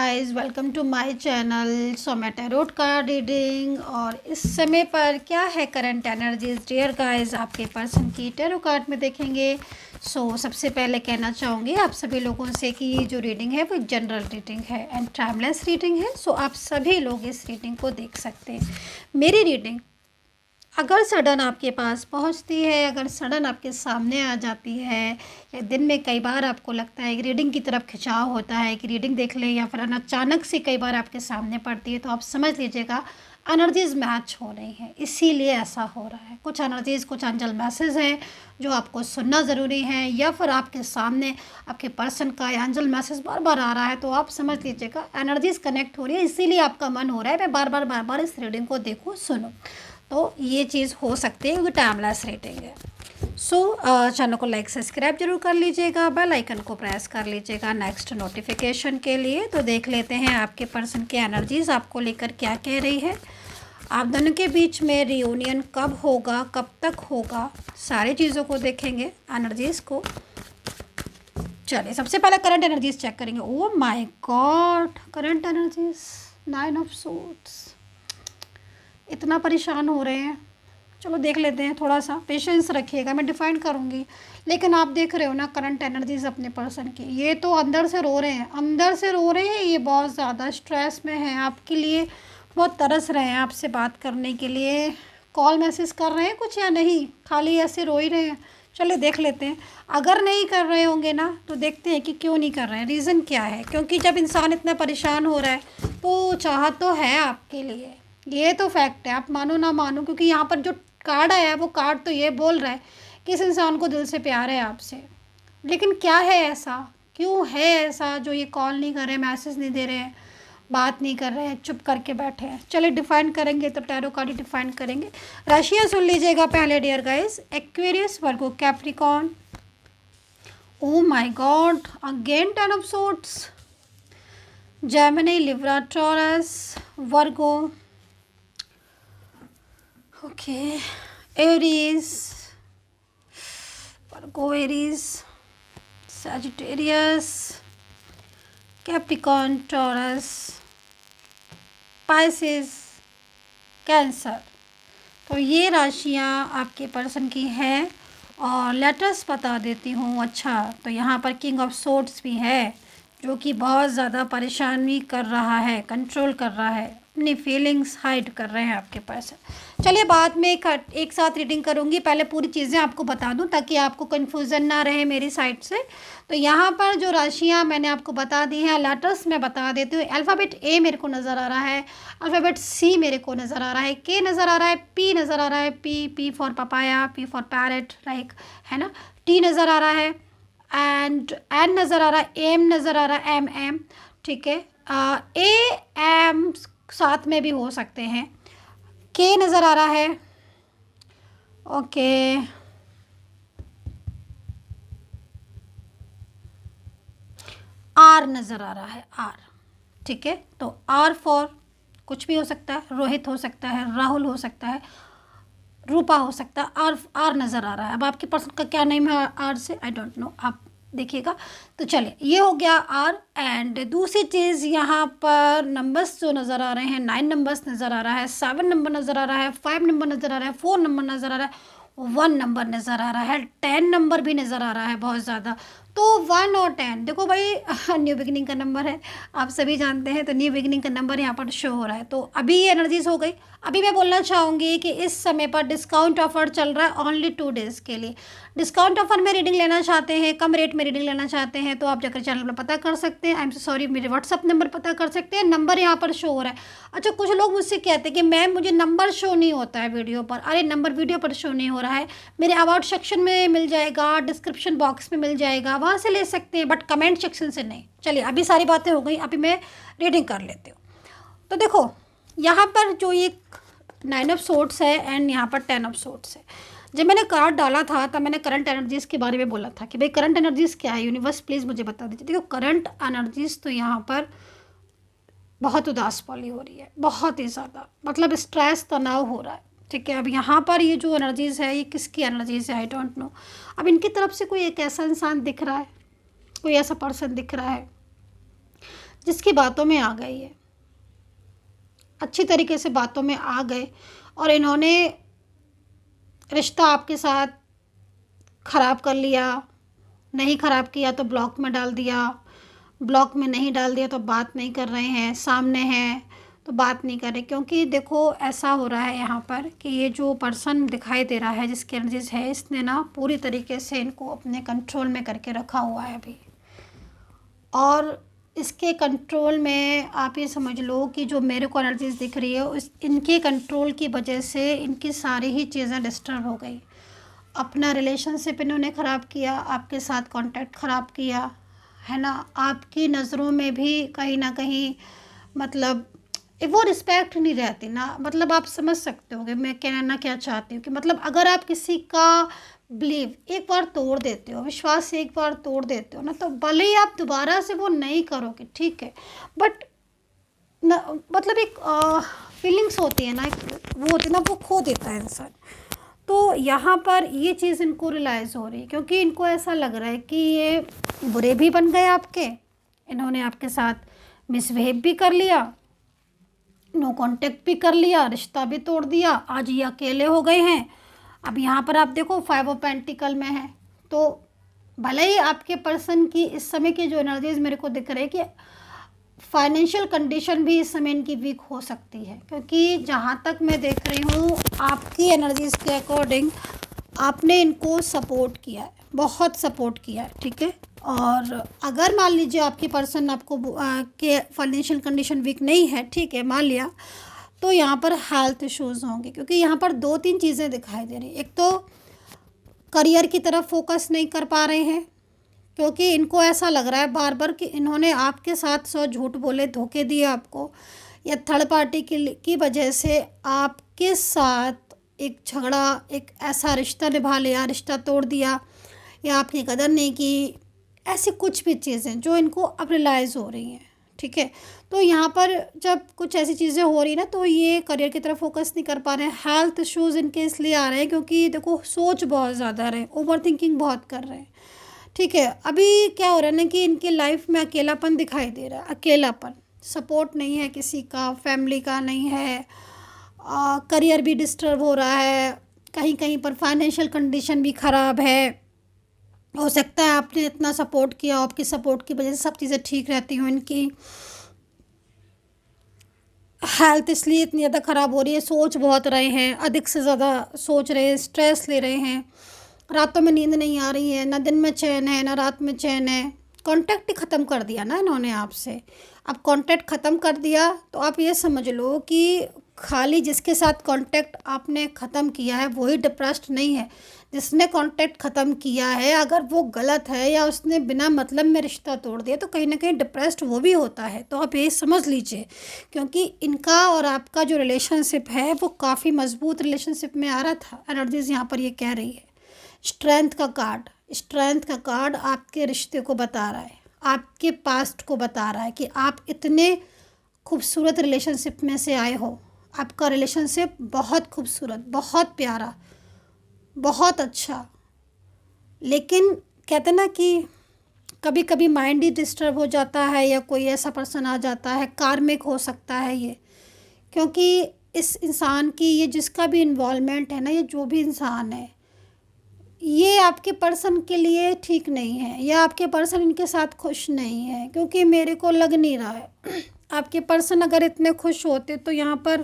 Guys, welcome to my channel. So मैं tarot card reading और इस समय पर क्या है करंट एनर्जीज डियर गाइस आपके पर्सन की टैरो कार्ड में देखेंगे। सबसे पहले कहना चाहूँगी आप सभी लोगों से कि ये जो रीडिंग है वो जनरल रीडिंग है एंड टाइमलेस रीडिंग है। आप सभी लोग इस रीडिंग को देख सकते हैं। मेरी रीडिंग अगर सडन आपके पास पहुंचती है, अगर सडन आपके सामने आ जाती है, या दिन में कई बार आपको लगता है कि रीडिंग की तरफ खिंचाव होता है कि रीडिंग देख लें, या फिर अचानक से कई बार आपके सामने पड़ती है, तो आप समझ लीजिएगा एनर्जीज़ मैच हो रही हैं, इसीलिए ऐसा हो रहा है। कुछ एनर्जीज़, कुछ एंजल मैसेज हैं जो आपको सुनना ज़रूरी है, या फिर आपके सामने आपके पर्सन का एंजल मैसेज बार बार आ रहा है, तो आप समझ लीजिएगा एनर्जीज़ कनेक्ट हो रही है, इसीलिए आपका मन हो रहा है मैं बार बार इस रीडिंग को देखूँ, सुनूँ। तो ये चीज़ हो सकती है क्योंकि टाइमलेस रेटिंग है। चैनल को लाइक सब्सक्राइब जरूर कर लीजिएगा, बेल आइकन को प्रेस कर लीजिएगा नेक्स्ट नोटिफिकेशन के लिए। तो देख लेते हैं आपके पर्सन की एनर्जीज आपको लेकर क्या कह रही है। आप दोनों के बीच में रियूनियन कब होगा, कब तक होगा, सारी चीज़ों को देखेंगे एनर्जीज को। चलिए सबसे पहले करंट एनर्जीज चेक करेंगे। Oh my God, current energies 9 of swords, इतना परेशान हो रहे हैं। चलो देख लेते हैं, थोड़ा सा पेशेंस रखिएगा, मैं डिफाइन करूँगी। लेकिन आप देख रहे हो ना करंट एनर्जीज अपने पर्सन की, ये तो अंदर से रो रहे हैं, अंदर से रो रहे हैं। ये बहुत ज़्यादा स्ट्रेस में है, आपके लिए बहुत तरस रहे हैं आपसे बात करने के लिए। कॉल मैसेज कर रहे हैं कुछ या नहीं, खाली ऐसे रो ही रहे हैं। चलिए देख लेते हैं। अगर नहीं कर रहे होंगे ना तो देखते हैं कि क्यों नहीं कर रहे हैं, रीज़न क्या है। क्योंकि जब इंसान इतना परेशान हो रहा है तो चाहत तो है आपके लिए, ये तो फैक्ट है, आप मानो ना मानो। क्योंकि यहाँ पर जो कार्ड आया है वो कार्ड तो ये बोल रहा है कि इस इंसान को दिल से प्यार है आपसे। लेकिन क्या है ऐसा, क्यों है ऐसा जो ये कॉल नहीं कर रहे, मैसेज नहीं दे रहे हैं, बात नहीं कर रहे हैं, चुप करके बैठे हैं। चलिए डिफाइन करेंगे, तो टैरो कार्ड ही डिफाइन करेंगे। राशियाँ सुन लीजिएगा पहले dear guys. Aquarius, Virgo, Capricorn. Oh my god, again 10 of swords. Gemini, Libra, Taurus, Virgo, okay, Aries, Virgo, Aries, Sagittarius, Capricorn, Taurus, Pisces, Cancer. तो ये राशियाँ आपके पर्सन की हैं। और लेटर्स बता देती हूँ। अच्छा, तो यहाँ पर किंग ऑफ सोर्ड्स भी है जो कि बहुत ज़्यादा परेशानी कर रहा है, कंट्रोल कर रहा है, अपनी फीलिंग्स हाइड कर रहे हैं आपके पर्सन। चलिए बाद में एक साथ रीडिंग करूँगी, पहले पूरी चीज़ें आपको बता दूँ ताकि आपको कन्फ्यूज़न ना रहे मेरी साइड से। तो यहाँ पर जो राशियाँ मैंने आपको बता दी हैं, लेटर्स मैं बता देती हूँ। अल्फ़ाबेट ए मेरे को नज़र आ रहा है, अल्फ़ाबेट सी मेरे को नज़र आ रहा है, के नज़र आ रहा है, पी नज़र आ रहा है, P for papaya, P for parrot, like है ना, टी नज़र आ रहा है, एंड एन नज़र आ रहा है, एम नज़र आ रहा है, एम, ठीक है। ए एम साथ में भी हो सकते हैं। के नज़र आ रहा है, ओके, आर नज़र आ रहा है, आर, ठीक है। तो आर फॉर कुछ भी हो सकता है, रोहित हो सकता है, राहुल हो सकता है, रूपा हो सकता है, आर आर नज़र आ रहा है। अब आपके पर्सन का क्या नेम है आर से, आई डोंट नो, आप देखिएगा। तो चलिए ये हो गया आर। एंड दूसरी चीज़ यहाँ पर नंबर्स जो नज़र आ रहे हैं, 9 नंबर्स नज़र आ रहा है, 7 नंबर नज़र आ रहा है, 5 नंबर नज़र आ रहा है, 4 नंबर नज़र आ रहा है, 1 नंबर नज़र आ रहा है, 10 नंबर भी नज़र आ रहा है बहुत ज़्यादा। तो 1 और 10 देखो भाई न्यू बिगिनिंग का नंबर है, आप सभी जानते हैं। तो न्यू बिगिनिंग का नंबर यहाँ पर शो हो रहा है। तो अभी ये एनर्जीज हो गई। अभी मैं बोलना चाहूँगी कि इस समय पर डिस्काउंट ऑफर चल रहा है ओनली 2 डेज़ के लिए। डिस्काउंट ऑफर में रीडिंग लेना चाहते हैं, कम रेट में रीडिंग लेना चाहते हैं, तो आप जाकर चैनल पर पता कर सकते हैं। आई एम सो सॉरी, मेरे व्हाट्सअप नंबर पता कर सकते हैं, नंबर यहाँ पर शो हो रहा है। अच्छा, कुछ लोग मुझसे कहते हैं कि मैम मुझे नंबर शो नहीं होता है वीडियो पर। अरे नंबर वीडियो पर शो नहीं हो रहा है, मेरे अबाउट सेक्शन में मिल जाएगा, डिस्क्रिप्शन बॉक्स में मिल जाएगा, वहाँ से ले सकते हैं, बट कमेंट सेक्शन से नहीं। चलिए अभी सारी बातें हो गई, अभी मैं रीडिंग कर लेती हूँ। तो देखो यहाँ पर जो ये 9 ऑफ सोर्ड्स है एंड यहाँ पर 10 ऑफ सोर्ड्स है। जब मैंने कार्ड डाला था तब मैंने करंट एनर्जीज़ के बारे में बोला था कि भाई करंट एनर्जीज़ क्या है, यूनिवर्स प्लीज़ मुझे बता दीजिए। देखो करंट एनर्जीज़ तो यहाँ पर बहुत उदास वाली हो रही है, बहुत ही ज़्यादा, मतलब स्ट्रेस, तनाव हो रहा है, ठीक है। अब यहाँ पर ये जो एनर्जीज़ है ये किसकी एनर्जीज़ है, आई डोंट नो। अब इनकी तरफ से कोई एक ऐसा इंसान दिख रहा है, कोई ऐसा पर्सन दिख रहा है जिसकी बातों में आ गए, ये अच्छी तरीके से बातों में आ गए और इन्होंने रिश्ता आपके साथ ख़राब कर लिया। नहीं ख़राब किया तो ब्लॉक में डाल दिया, ब्लॉक में नहीं डाल दिया तो बात नहीं कर रहे हैं, सामने हैं तो बात नहीं कर रहे। क्योंकि देखो ऐसा हो रहा है यहाँ पर कि ये जो पर्सन दिखाई दे रहा है जिसकी एनर्जीज है, इसने ना पूरी तरीके से इनको अपने कंट्रोल में करके रखा हुआ है अभी। और इसके कंट्रोल में आप ये समझ लो कि जो मेरे को एनर्जीज दिख रही है उस इनके कंट्रोल की वजह से इनकी सारी ही चीज़ें डिस्टर्ब हो गई। अपना रिलेशनशिप इन्होंने ख़राब किया, आपके साथ कांटेक्ट ख़राब किया, है ना। आपकी नज़रों में भी कहीं ना कहीं मतलब वो रिस्पेक्ट नहीं रहती ना। मतलब आप समझ सकते होगे मैं कहना क्या चाहती हूँ कि मतलब अगर आप किसी का बिलीव एक बार तोड़ देते हो, विश्वास एक बार तोड़ देते हो ना, तो भले ही आप दोबारा से वो नहीं करोगे, ठीक है, बट मतलब एक फीलिंग्स होती है ना, वो होती है ना, वो खो देता है इंसान। तो यहाँ पर ये चीज़ इनको रियलाइज़ हो रही है क्योंकि इनको ऐसा लग रहा है कि ये बुरे भी बन गए आपके, इन्होंने आपके साथ मिसबिहेव भी कर लिया, नो कांटेक्ट भी कर लिया, रिश्ता भी तोड़ दिया, आज ये अकेले हो गए हैं। अब यहाँ पर आप देखो 5 ऑफ पेंटिकल में है, तो भले ही आपके पर्सन की इस समय की जो एनर्जीज मेरे को दिख रही है कि फाइनेंशियल कंडीशन भी इस समय इनकी वीक हो सकती है। क्योंकि जहाँ तक मैं देख रही हूँ आपकी एनर्जीज़ के अकॉर्डिंग आपने इनको सपोर्ट किया है, बहुत सपोर्ट किया है, ठीक है। और अगर मान लीजिए आपकी पर्सन आपको के फाइनेंशियल कंडीशन वीक नहीं है, ठीक है, मान लिया, तो यहाँ पर हेल्थ इश्यूज़ होंगे। क्योंकि यहाँ पर 2-3 चीज़ें दिखाई दे रही। एक तो करियर की तरफ फोकस नहीं कर पा रहे हैं क्योंकि इनको ऐसा लग रहा है बार बार कि इन्होंने आपके साथ 100 झूठ बोले, धोखे दिए आपको, या थर्ड पार्टी की वजह से आपके साथ एक झगड़ा, एक ऐसा रिश्ता निभा लिया, रिश्ता तोड़ दिया, या आपकी कदर नहीं की। ऐसी कुछ भी चीज़ें जो इनको अब रियलाइज़ हो रही हैं, ठीक है। तो यहाँ पर जब कुछ ऐसी चीज़ें हो रही ना, तो ये करियर की तरफ फोकस नहीं कर पा रहे हैं। हेल्थ इश्यूज़ इनके इसलिए आ रहे हैं क्योंकि देखो सोच बहुत ज़्यादा रहे, ओवर थिंकिंग बहुत कर रहे हैं, ठीक है। अभी क्या हो रहा है ना कि इनकी लाइफ में अकेलापन दिखाई दे रहा है, अकेलापन, सपोर्ट नहीं है किसी का, फैमिली का नहीं है, करियर भी डिस्टर्ब हो रहा है, कहीं कहीं पर फाइनेंशियल कंडीशन भी ख़राब है। हो सकता है आपने इतना सपोर्ट किया, आपकी सपोर्ट की वजह से सब चीज़ें ठीक रहती हों। इनकी हेल्थ इसलिए इतनी ज़्यादा ख़राब हो रही है, सोच बहुत रहे हैं, अधिक से ज़्यादा सोच रहे हैं, स्ट्रेस ले रहे हैं, रातों में नींद नहीं आ रही है, ना दिन में चैन है ना रात में चैन है। कांटेक्ट ही ख़त्म कर दिया ना इन्होंने आपसे। अब कांटेक्ट ख़त्म कर दिया तो आप ये समझ लो कि खाली जिसके साथ कांटेक्ट आपने ख़त्म किया है वही डिप्रेस्ड नहीं है। जिसने कांटेक्ट ख़त्म किया है अगर वो गलत है या उसने बिना मतलब में रिश्ता तोड़ दिया तो कहीं ना कहीं डिप्रेस्ड वो भी होता है। तो आप ये समझ लीजिए क्योंकि इनका और आपका जो रिलेशनशिप है वो काफ़ी मजबूत रिलेशनशिप में आ रहा था। एनर्जीज यहाँ पर ये कह रही है। स्ट्रेंथ का कार्ड, स्ट्रेंथ का कार्ड आपके रिश्ते को बता रहा है, आपके पास्ट को बता रहा है कि आप इतने खूबसूरत रिलेशनशिप में से आए हो। आपका रिलेशनशिप बहुत खूबसूरत, बहुत प्यारा, बहुत अच्छा, लेकिन कहते ना कि कभी कभी माइंड ही डिस्टर्ब हो जाता है या कोई ऐसा पर्सन आ जाता है, कार्मिक हो सकता है ये। क्योंकि इस इंसान की ये जिसका भी इन्वॉल्वमेंट है ना, ये जो भी इंसान है ये आपके पर्सन के लिए ठीक नहीं है या आपके पर्सन इनके साथ खुश नहीं है। क्योंकि मेरे को लग नहीं रहा है आपके पर्सन अगर इतने खुश होते तो यहाँ पर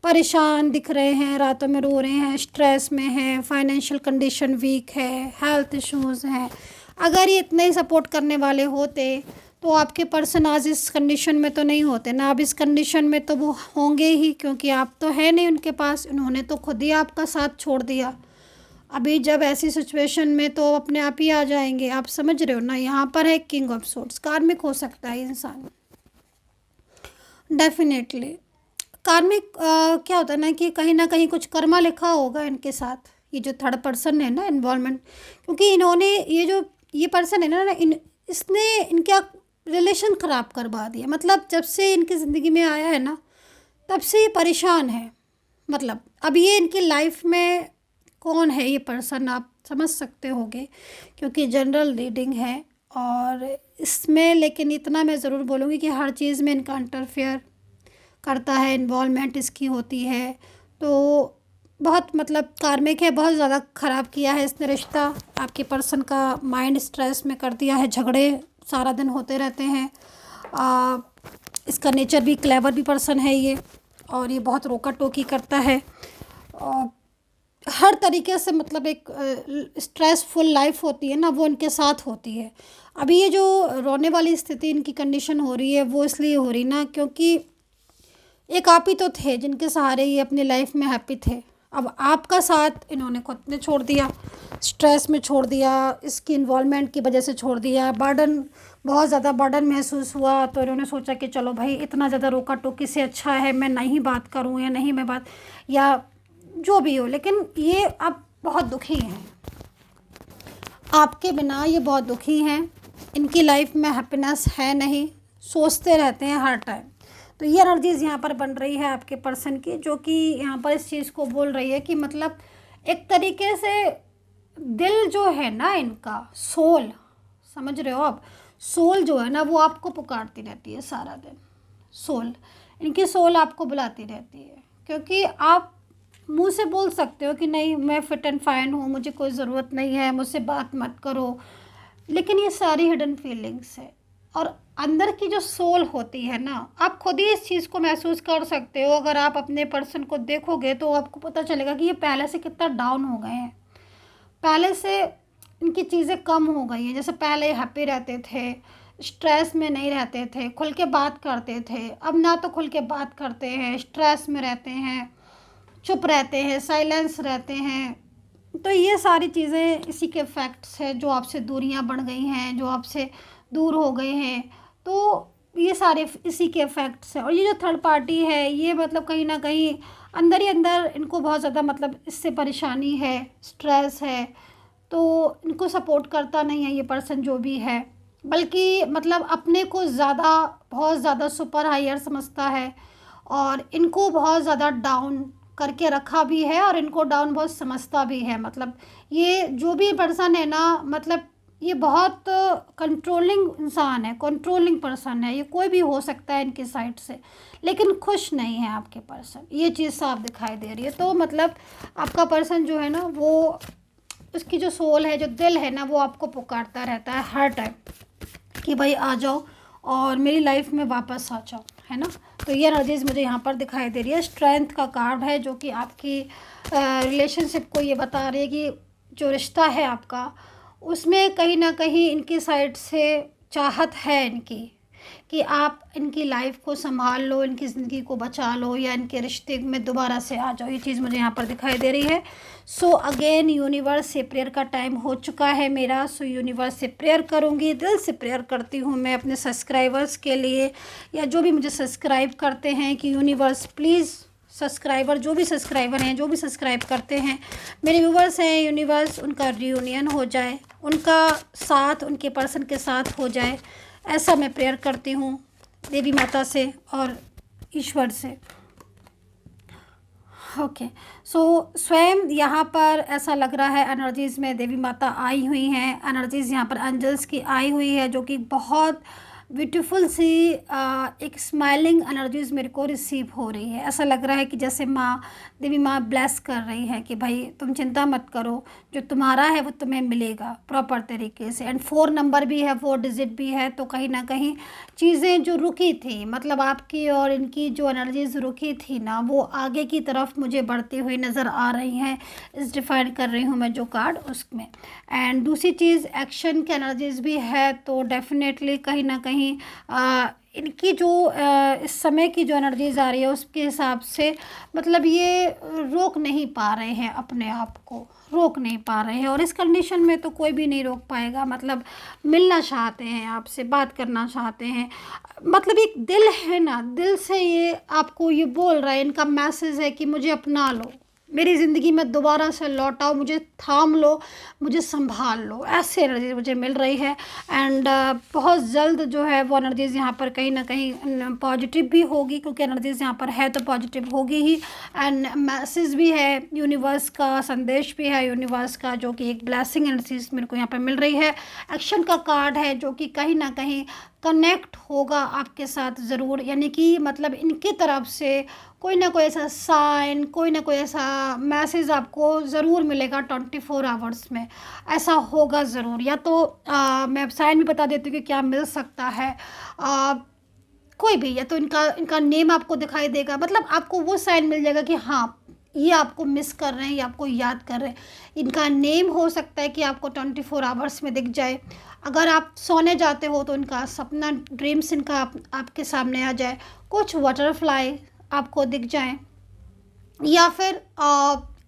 परेशान दिख रहे हैं, रातों में रो रहे हैं, स्ट्रेस में हैं, फाइनेंशियल कंडीशन वीक है, हेल्थ इश्यूज़ हैं। अगर ये इतने ही सपोर्ट करने वाले होते तो आपके पर्सन आज इस कंडीशन में तो नहीं होते ना। अब इस कंडीशन में तो वो होंगे ही क्योंकि आप तो है नहीं उनके पास, उन्होंने तो खुद ही आपका साथ छोड़ दिया। अभी जब ऐसी सिचुएशन में तो अपने आप ही आ जाएंगे। आप समझ रहे हो ना। यहाँ पर है किंग ऑफ सोर्ड्स, कार्मिक हो सकता है इंसान डेफिनेटली। कार्मिक क्या होता है ना कहीं कुछ कर्मा लिखा होगा इनके साथ। ये जो थर्ड पर्सन है ना इन्वॉल्वमेंट, क्योंकि इन्होंने ये पर्सन है ना इसने इनका रिलेशन ख़राब करवा दिया। मतलब जब से इनकी ज़िंदगी में आया है ना तब से ये परेशान है। मतलब अब ये इनकी लाइफ में कौन है ये पर्सन आप समझ सकते होंगे क्योंकि जनरल रीडिंग है। और इसमें लेकिन इतना मैं ज़रूर बोलूँगी कि हर चीज़ में इनका इंटरफेयर करता है, इन्वॉल्वमेंट इसकी होती है। तो बहुत मतलब कार्मिक है, बहुत ज़्यादा ख़राब किया है इसने रिश्ता। आपके पर्सन का माइंड स्ट्रेस में कर दिया है, झगड़े सारा दिन होते रहते हैं। इसका नेचर भी क्लेवर भी पर्सन है ये, और ये बहुत रोका टोकी करता है। और हर तरीके से मतलब एक स्ट्रेसफुल लाइफ होती है ना, वो इनके साथ होती है। अभी ये जो रोने वाली स्थिति इनकी कंडीशन हो रही है वो इसलिए हो रही ना, क्योंकि एक आप ही तो थे जिनके सहारे ये अपनी लाइफ में हैप्पी थे। अब आपका साथ इन्होंने खुद ने छोड़ दिया, स्ट्रेस में छोड़ दिया, इसकी इन्वॉल्वमेंट की वजह से छोड़ दिया। बर्डन, बहुत ज़्यादा बर्डन महसूस हुआ, तो इन्होंने सोचा कि चलो भाई इतना ज़्यादा रोका टोकी से अच्छा है मैं नहीं बात करूं, या नहीं मैं बात, या जो भी हो। लेकिन ये अब बहुत दुखी हैं, आपके बिना ये बहुत दुखी हैं। इनकी लाइफ में हैप्पीनेस है नहीं, सोचते रहते हैं हर टाइम। तो ये एनर्जीज़ यहाँ पर बन रही है आपके पर्सन की, जो कि यहाँ पर इस चीज़ को बोल रही है कि मतलब एक तरीके से दिल जो है ना इनका, सोल, समझ रहे हो आप, सोल जो है ना वो आपको पुकारती रहती है सारा दिन। सोल, इनकी सोल आपको बुलाती रहती है, क्योंकि आप मुंह से बोल सकते हो कि नहीं मैं फिट एंड फाइन हूँ, मुझे कोई ज़रूरत नहीं है, मुझसे बात मत करो, लेकिन ये सारी हिडन फीलिंग्स है। और अंदर की जो सोल होती है ना, आप खुद ही इस चीज़ को महसूस कर सकते हो। अगर आप अपने पर्सन को देखोगे तो आपको पता चलेगा कि ये पहले से कितना डाउन हो गए हैं, पहले से इनकी चीज़ें कम हो गई हैं। जैसे पहले हैप्पी रहते थे, स्ट्रेस में नहीं रहते थे, खुल के बात करते थे, अब ना तो खुल के बात करते हैं, स्ट्रेस में रहते हैं, चुप रहते हैं, साइलेंस रहते हैं। तो ये सारी चीज़ें इसी के इफ़ेक्ट्स हैं, जो आपसे दूरियां बढ़ गई हैं, जो आपसे दूर हो गए हैं। तो ये सारे इसी के इफ़ेक्ट्स हैं। और ये जो थर्ड पार्टी है ये मतलब कहीं ना कहीं अंदर ही अंदर इनको बहुत ज़्यादा मतलब इससे परेशानी है, स्ट्रेस है। तो इनको सपोर्ट करता नहीं है ये पर्सन जो भी है, बल्कि मतलब अपने को ज़्यादा, बहुत ज़्यादा सुपर हायर समझता है, और इनको बहुत ज़्यादा डाउन करके रखा भी है, और इनको डाउन बहुत समझता भी है। मतलब ये जो भी पर्सन है ना, मतलब ये बहुत कंट्रोलिंग इंसान है, कंट्रोलिंग पर्सन है। ये कोई भी हो सकता है इनकी साइड से, लेकिन खुश नहीं है आपके पर्सन, ये चीज़ साफ दिखाई दे रही है। तो मतलब आपका पर्सन जो है ना, वो उसकी जो सोल है, जो दिल है ना, वो आपको पुकारता रहता है हर टाइम कि भाई आ जाओ और मेरी लाइफ में वापस आ जाओ, है ना। तो ये एनर्जीज मुझे यहाँ पर दिखाई दे रही है। स्ट्रेंथ का कार्ड है, जो कि आपकी रिलेशनशिप को ये बता रही है कि जो रिश्ता है आपका, उसमें कहीं ना कहीं इनकी साइड से चाहत है इनकी कि आप इनकी लाइफ को संभाल लो, इनकी ज़िंदगी को बचा लो, या इनके रिश्ते में दोबारा से आ जाओ। ये चीज़ मुझे यहाँ पर दिखाई दे रही है। सो अगेन यूनिवर्स से प्रेयर का टाइम हो चुका है मेरा। सो यूनिवर्स से प्रेयर करूँगी, दिल से प्रेयर करती हूँ मैं अपने सब्सक्राइबर्स के लिए, या जो भी मुझे सब्सक्राइब करते हैं, कि यूनिवर्स प्लीज़ सब्सक्राइबर, जो भी सब्सक्राइबर हैं, जो भी सब्सक्राइब करते हैं, मेरे व्यूवर्स हैं, यूनिवर्स उनका रियूनियन हो जाए, उनका साथ उनके पर्सन के साथ हो जाए, ऐसा मैं प्रेयर करती हूँ देवी माता से और ईश्वर से। ओके, सो स्वयं यहाँ पर ऐसा लग रहा है एनर्जीज़ में देवी माता आई हुई हैं, एनर्जीज़ यहाँ पर एंजल्स की आई हुई है, जो कि बहुत ब्यूटीफुल सी एक स्माइलिंग एनर्जीज़ मेरे को रिसीव हो रही है। ऐसा लग रहा है कि जैसे माँ, देवी माँ ब्लेस कर रही है कि भाई तुम चिंता मत करो, जो तुम्हारा है वो तुम्हें मिलेगा प्रॉपर तरीके से। एंड 4 नंबर भी है, 4 डिजिट भी है। तो कहीं ना कहीं चीज़ें जो रुकी थी, मतलब आपकी और इनकी जो एनर्जीज़ रुकी थी ना, वो आगे की तरफ मुझे बढ़ती हुई नज़र आ रही हैं। इस डिफाइन कर रही हूँ मैं जो कार्ड उसमें। एंड दूसरी चीज़ एक्शन की एनर्जीज़ भी है, तो डेफिनेटली कहीं ना कहीं इनकी जो इस समय की जो एनर्जीज आ रही है उसके हिसाब से मतलब ये रोक नहीं पा रहे हैं, अपने आप को रोक नहीं पा रहे हैं। और इस कंडीशन में तो कोई भी नहीं रोक पाएगा। मतलब मिलना चाहते हैं आपसे, बात करना चाहते हैं, मतलब एक दिल है ना, दिल से ये आपको ये बोल रहा है, इनका मैसेज है कि मुझे अपना लो, मेरी ज़िंदगी में दोबारा से लौट आओ, मुझे थाम लो, मुझे संभाल लो, ऐसे एनर्जी मुझे मिल रही है। एंड बहुत जल्द जो है वो एनर्जीज़ यहाँ पर कहीं ना कहीं पॉजिटिव भी होगी, क्योंकि एनर्जीज़ यहाँ पर है तो पॉजिटिव होगी ही। एंड मैसेज भी है, यूनिवर्स का संदेश भी है, यूनिवर्स का जो कि एक ब्लेसिंग एनर्जीज मेरे को यहाँ पर मिल रही है। एक्शन का कार्ड है जो कि कहीं ना कहीं कनेक्ट होगा आपके साथ ज़रूर, यानी कि मतलब इनकी तरफ से कोई ना कोई ऐसा साइन, कोई ना कोई ऐसा मैसेज आपको ज़रूर मिलेगा 24 आवर्स में, ऐसा होगा ज़रूर। या तो मैं साइन भी बता देती हूँ कि क्या मिल सकता है। कोई भी, या तो इनका इनका नेम आपको दिखाई देगा, मतलब आपको वो साइन मिल जाएगा कि हाँ ये आपको मिस कर रहे हैं, ये आपको याद कर रहे हैं। इनका नेम हो सकता है कि आपको 24 आवर्स में दिख जाए। अगर आप सोने जाते हो तो इनका सपना, ड्रीम्स इनका आपके सामने आ जाए। कुछ बटरफ्लाई आपको दिख जाए, या फिर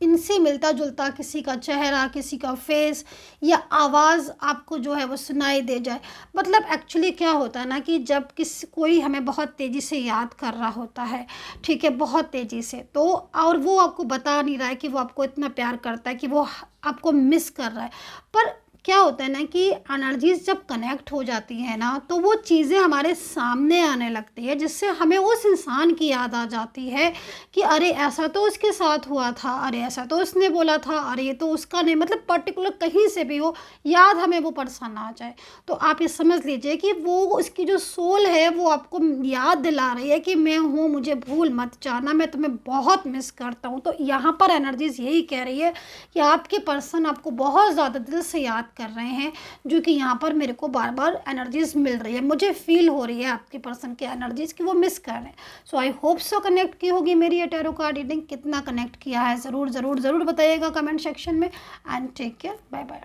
इनसे मिलता जुलता किसी का चेहरा, किसी का फेस या आवाज़ आपको जो है वो सुनाई दे जाए। मतलब एक्चुअली क्या होता है ना कि जब कोई हमें बहुत तेज़ी से याद कर रहा होता है, ठीक है, बहुत तेज़ी से, तो और वो आपको बता नहीं रहा है कि वो आपको इतना प्यार करता है, कि वो आपको मिस कर रहा है। पर क्या होता है ना कि एनर्जीज जब कनेक्ट हो जाती है ना, तो वो चीज़ें हमारे सामने आने लगती है, जिससे हमें उस इंसान की याद आ जाती है कि अरे ऐसा तो उसके साथ हुआ था, अरे ऐसा तो उसने बोला था, अरे ये तो उसका नहीं, मतलब पर्टिकुलर कहीं से भी हो याद हमें वो पर्सन आ जाए। तो आप ये समझ लीजिए कि वो उसकी जो सोल है वो आपको याद दिला रही है कि मैं हूँ, मुझे भूल मत जाना, मैं तुम्हें बहुत मिस करता हूँ। तो यहाँ पर एनर्जीज यही कह रही है कि आपके पर्सन आपको बहुत ज़्यादा दिल से याद कर रहे हैं, जो कि यहाँ पर मेरे को बार बार एनर्जीज मिल रही है, मुझे फील हो रही है आपके पर्सन की एनर्जीज कि वो मिस कर रहे हैं। सो आई होप सो कनेक्ट की होगी मेरी ये टैरो कार्ड रीडिंग। कितना कनेक्ट किया है ज़रूर ज़रूर ज़रूर बताइएगा कमेंट सेक्शन में। And take care, bye bye.